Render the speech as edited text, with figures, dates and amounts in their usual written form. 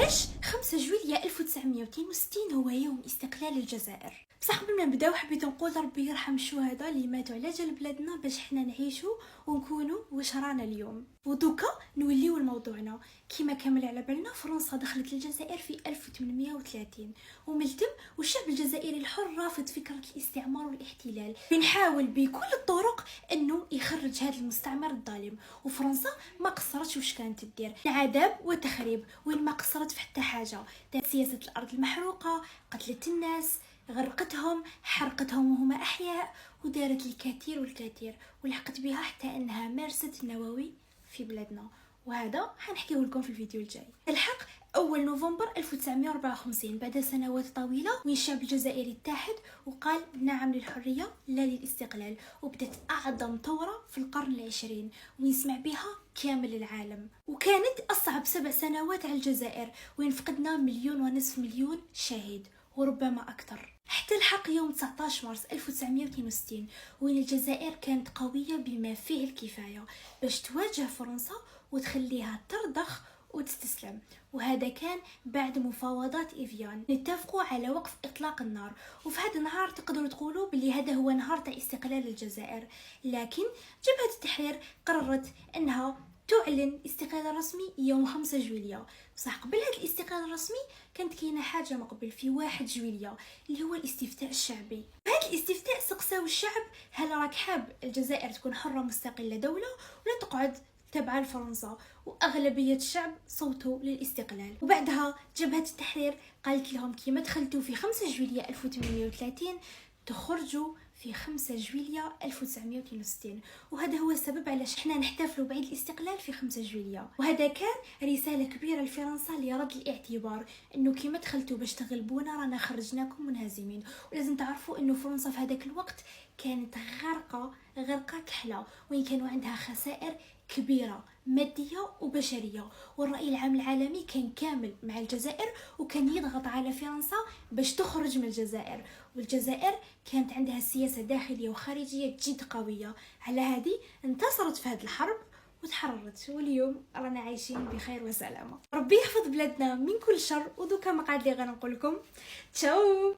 باش 5 جويلية 1962 هو يوم استقلال الجزائر. بصح قبل ما نبداو حبيت نقول ربي يرحم الشهداء اللي ماتوا على جال بلادنا باش حنا نعيشوا ونكونوا واش رانا اليوم. ودوكا نوليو لموضوعنا. كما كامل على بالنا فرنسا دخلت الجزائر في 1830 وملتم، والشعب الجزائري الحر رافض فكرة الاستعمار والاحتلال، بنحاول بكل الطرق انه يخرج هذا المستعمر الظالم. وفرنسا ما قصرتش واش كانت تدير، عذاب وتخريب، وين ما قصرت في حتى حاجه. سياسه الارض المحروقه، قتلت الناس، غرقتهم، حرقتهم وهما احياء، ودارت الكثير والكثير، ولحقت بها حتى انها مارست النووي في بلادنا. وهذا حنحكيه لكم في الفيديو الجاي. الحق أول نوفمبر 1954 بعد سنوات طويلة وين الشعب الجزائري اتحد وقال نعم للحرية لا للاستقلال، وبدت أعظم ثورة في القرن العشرين ويسمع بها كامل العالم. وكانت أصعب 7 سنوات على الجزائر وين فقدنا 1.5 مليون شهيد وربما أكثر، حتى الحق يوم 19 مارس 1962 وين الجزائر كانت قوية بما فيه الكفاية باش تواجه فرنسا وتخليها ترضخ وتستسلم. وهذا كان بعد مفاوضات إيفيان نتفقوا على وقف إطلاق النار. وفي هذا النهار تقدروا تقولوا بلي هذا هو نهار تاع استقلال الجزائر. لكن جبهة التحرير قررت أنها تعلن استقلال رسمي يوم 5 جويلية. بصح قبل هذا الاستقلال الرسمي كانت كاينه حاجه من قبل في 1 جويلية اللي هو الاستفتاء الشعبي. هذا الاستفتاء سقساو الشعب هل راك حاب الجزائر تكون حره مستقله دوله ولا تقعد تبع فرنسا، واغلبيه الشعب صوتوا للاستقلال. وبعدها جبهه التحرير قالت لهم كيما دخلتوا في 5 جويلية 1830 تخرجوا في 5 جويلية 1962. وهذا هو السبب علاش حنا نحتفلوا بعيد الاستقلال في 5 جويلية. وهذا كان رسالة كبيرة لفرنسا لرد الاعتبار انه كيما دخلتوا باش تغلبونا رانا خرجناكم منهزمين. ولازم تعرفوا انه فرنسا في هذاك الوقت كانت غرقة كحلة وين كانوا عندها خسائر كبيرة مادية وبشرية، والرأي العام العالمي كان كامل مع الجزائر وكان يضغط على فرنسا باش تخرج من الجزائر. والجزائر كانت عندها سياسة داخلية وخارجية جد قوية، على هذه انتصرت في هذه الحرب وتحررت، واليوم رانا عايشين بخير وسلامة. ربي يحفظ بلادنا من كل شر. ودوكا ما قاعد لي غير نقول لكم تشاو.